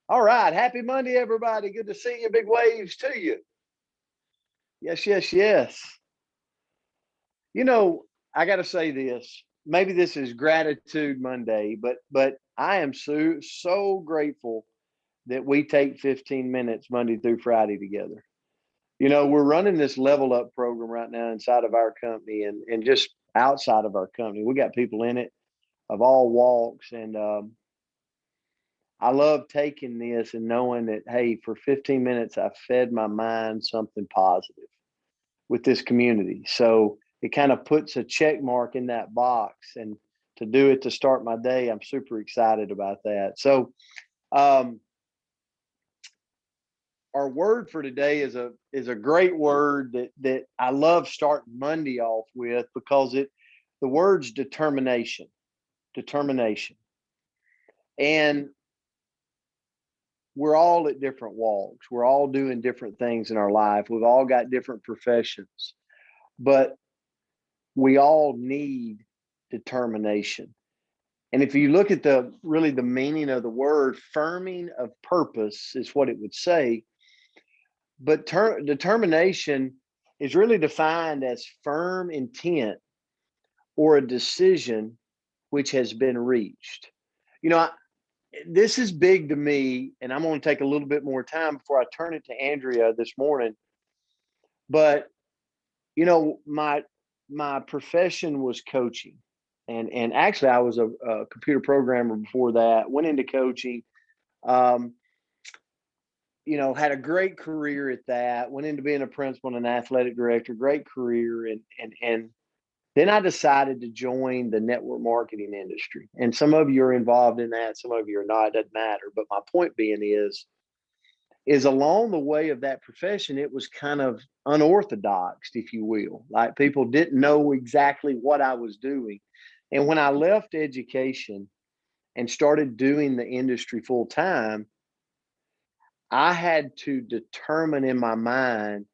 All right. Happy Monday, everybody. Good to see you. Big waves to you. Yes, yes, yes. You know, I got to say this. Maybe this is gratitude Monday, but I am so grateful that we take 15 minutes Monday through Friday together. We're running this level up program right now inside of our company and just outside of our company. We got people in it of all walks, and I love taking this and knowing that, hey, for 15 minutes, I fed my mind something positive with this community. So it kind of puts a check mark in that box. And to do it to start my day, I'm super excited about that. So, um, our word for today is a great word that I love starting Monday off with because the word's determination. Determination. And we're all at different walks. We're all doing different things in our life. We've all got different professions, but we all need determination. And if you look at the meaning of the word, firming of purpose is what it would say. But determination is really defined as firm intent or a decision which has been reached. You know, this is big to me, and I'm going to take a little bit more time before I turn it to Andrea this morning. But my profession was coaching, and actually I was a computer programmer before that. Went into coaching. Um, had a great career at that. Went into being a principal and an athletic director. Great career, and then I decided to join the network marketing industry. And some of you are involved in that, some of you are not. It doesn't matter. But my point being is along the way of that profession, it was kind of unorthodox, if you will. Like people didn't know exactly what I was doing. And when I left education and started doing the industry full time, I had to determine in my mind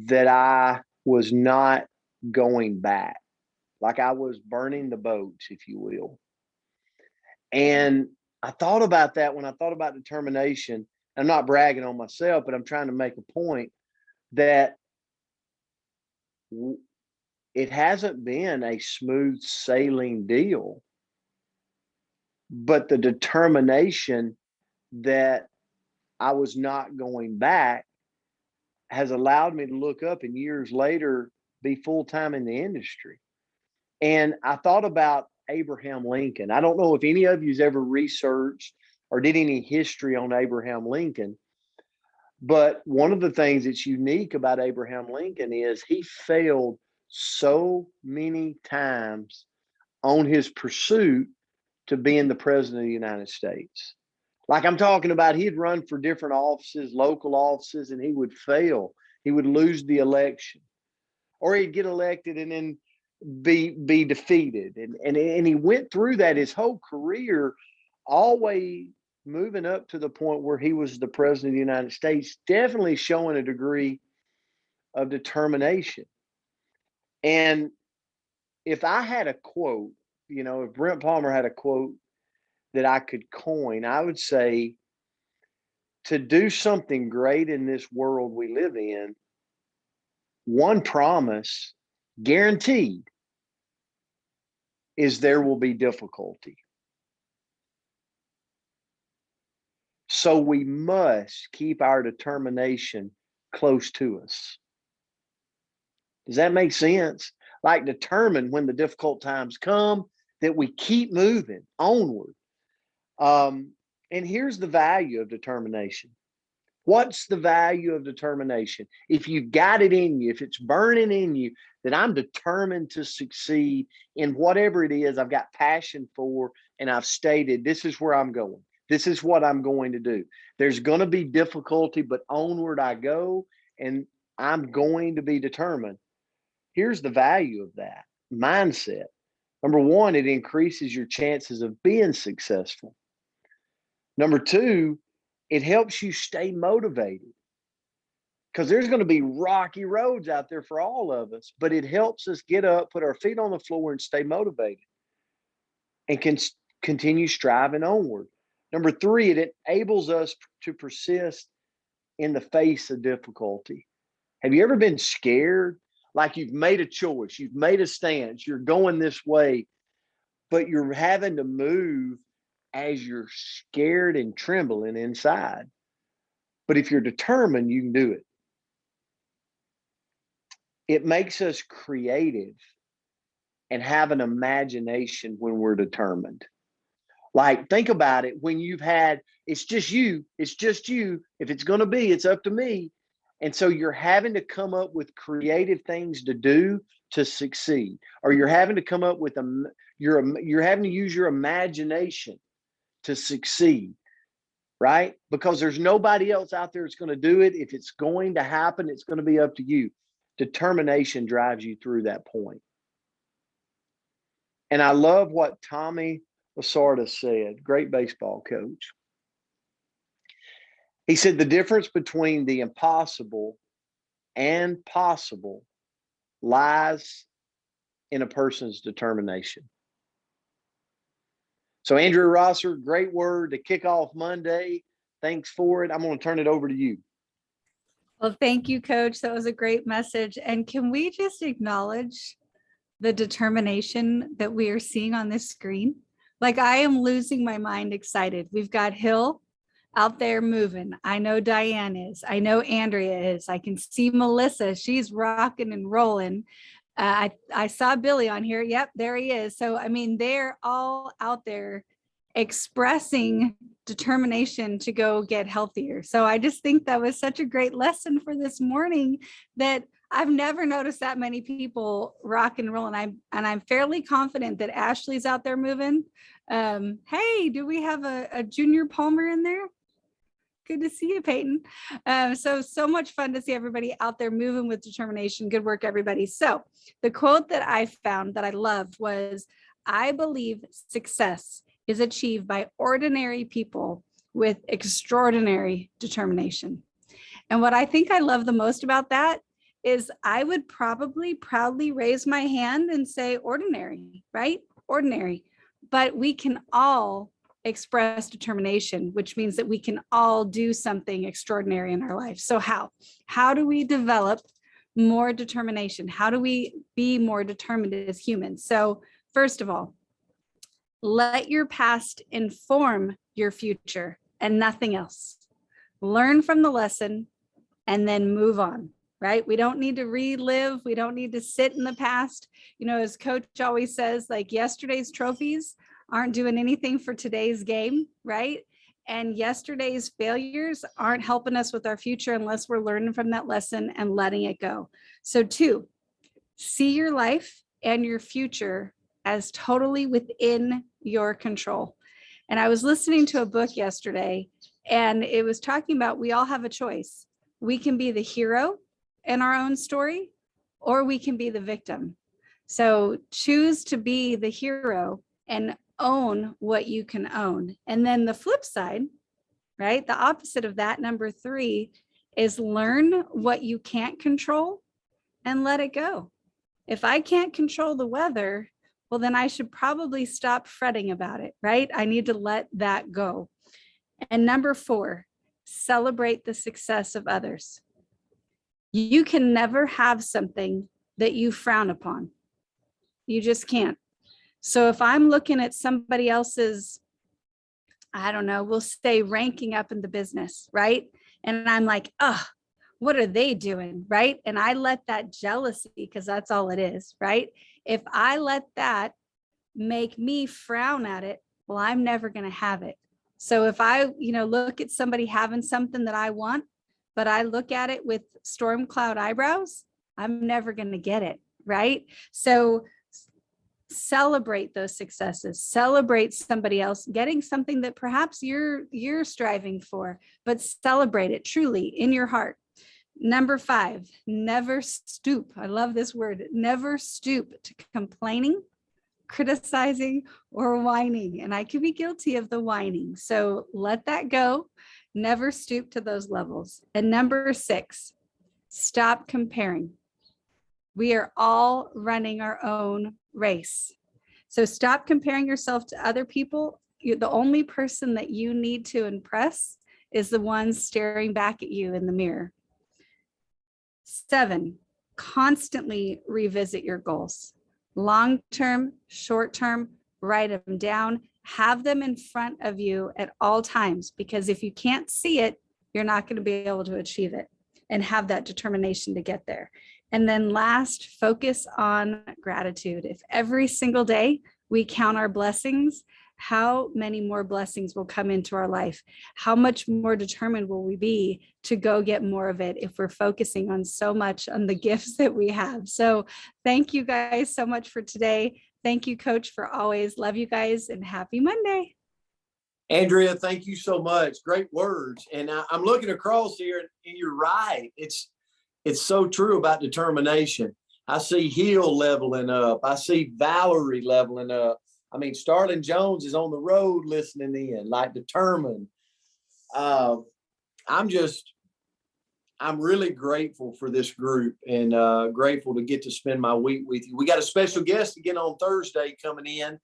that I was not going back. Like I was burning the boats, if you will. And I thought about that when I thought about determination. I'm not bragging on myself, but I'm trying to make a point that it hasn't been a smooth sailing deal, but the determination that I was not going back has allowed me to look up and years later be full time in the industry. And I thought about Abraham Lincoln. I don't know if any of you's ever researched or did any history on Abraham Lincoln, but one of the things that's unique about Abraham Lincoln is he failed so many times on his pursuit to being the president of the United States. Like I'm talking about, he'd run for different offices, local offices, and he would fail. He would lose the election, or he'd get elected and then be defeated. And he went through that his whole career, always moving up to the point where he was the president of the United States, definitely showing a degree of determination. And if I had a quote, if Brent Palmer had a quote that I could coin, I would say to do something great in this world we live in, one promise guaranteed is there will be difficulty. So we must keep our determination close to us. Does that make sense? Like determine when the difficult times come that we keep moving onward. And here's the value of determination. What's the value of determination? If you've got it in you, if it's burning in you, that I'm determined to succeed in whatever it is I've got passion for, and I've stated this is where I'm going. This is what I'm going to do. There's going to be difficulty, but onward I go, and I'm going to be determined. Here's the value of that mindset. Number one, it increases your chances of being successful. Number two, it helps you stay motivated because there's going to be rocky roads out there for all of us, but it helps us get up, put our feet on the floor, and stay motivated and can continue striving onward. Number three, it enables us to persist in the face of difficulty. Have you ever been scared? Like you've made a choice, you've made a stance, you're going this way, but you're having to move as you're scared and trembling inside. But if you're determined, you can do it. It makes us creative and have an imagination when we're determined. Like, think about it when you've had, it's just you. If it's going to be, it's up to me. And so you're having to come up with creative things to do to succeed, or you're having to come up with you're having to use your imagination to succeed, right? Because there's nobody else out there that's going to do it. If it's going to happen, it's going to be up to you. Determination drives you through that point. And I love what Tommy Lasorda said, great baseball coach. He said the difference between the impossible and possible lies in a person's determination. So Andrew Rosser, great word to kick off Monday. Thanks for it. I'm going to turn it over to you. Well, thank you, Coach. That was a great message. And can we just acknowledge the determination that we are seeing on this screen? Like, I am losing my mind excited. We've got Hill out there moving. I know Diane is. I know Andrea is. I can see Melissa. She's rocking and rolling. I saw Billy on here. Yep, there he is. So, I mean, they're all out there expressing determination to go get healthier. So I just think that was such a great lesson for this morning, that I've never noticed that many people rock and roll. And I'm fairly confident that Ashley's out there moving. Hey, do we have a junior Palmer in there? Good to see you, Peyton. So much fun to see everybody out there moving with determination. Good work, everybody. So the quote that I found that I loved was, I believe success is achieved by ordinary people with extraordinary determination. And what I think I love the most about that is I would probably proudly raise my hand and say ordinary, right? Ordinary. But we can all express determination, which means that we can all do something extraordinary in our life. So how do we develop more determination? How do we be more determined as humans? So first of all, let your past inform your future and nothing else. Learn from the lesson and then move on, right? We don't need to relive. We don't need to sit in the past. You know, as Coach always says, like, yesterday's trophies aren't doing anything for today's game, right? And yesterday's failures aren't helping us with our future unless we're learning from that lesson and letting it go. So 2, see your life and your future as totally within your control. And I was listening to a book yesterday, and it was talking about we all have a choice. We can be the hero in our own story, or we can be the victim. So choose to be the hero and own what you can own. And then the flip side, right? The opposite of that, number 3, is learn what you can't control and let it go. If I can't control the weather, well, then I should probably stop fretting about it, right? I need to let that go. And number 4, celebrate the success of others. You can never have something that you frown upon. You just can't. So if I'm looking at somebody else's, I don't know, we'll say ranking up in the business, right? And I'm like, oh, what are they doing, right? And I let that jealousy, because that's all it is, right? If I let that make me frown at it, well, I'm never going to have it. So if I, look at somebody having something that I want, but I look at it with storm cloud eyebrows, I'm never going to get it, right? So celebrate those successes, celebrate somebody else getting something that perhaps you're striving for, but celebrate it truly in your heart. Number 5, never stoop. I love this word. Never stoop to complaining, criticizing, or whining. And I can be guilty of the whining. So let that go. Never stoop to those levels. And number 6, stop comparing. We are all running our own race. So stop comparing yourself to other people the only person that you need to impress is the one staring back at you in the mirror. 7, constantly revisit your goals. Long-term, short-term, write them down, have them in front of you at all times, because if you can't see it, you're not going to be able to achieve it and have that determination to get there. And then last, focus on gratitude. If every single day we count our blessings, how many more blessings will come into our life? How much more determined will we be to go get more of it if we're focusing on so much on the gifts that we have? So thank you guys so much for today. Thank you, Coach, for always. Love you guys and happy Monday. Andrea, thank you so much. Great words. And I'm looking across here and you're right. It's so true about determination. I see Hill leveling up. I see Valerie leveling up. I mean, Starlin Jones is on the road listening in, like determined. I'm really grateful for this group and grateful to get to spend my week with you. We got a special guest again on Thursday coming in.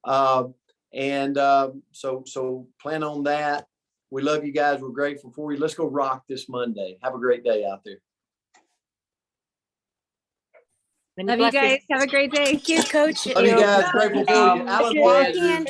So plan on that. We love you guys. We're grateful for you. Let's go rock this Monday. Have a great day out there. Love you guys. Have a great day. Thank you, Coach. Love you guys. Grateful for you. Alan Good work, Andrew. Andrew.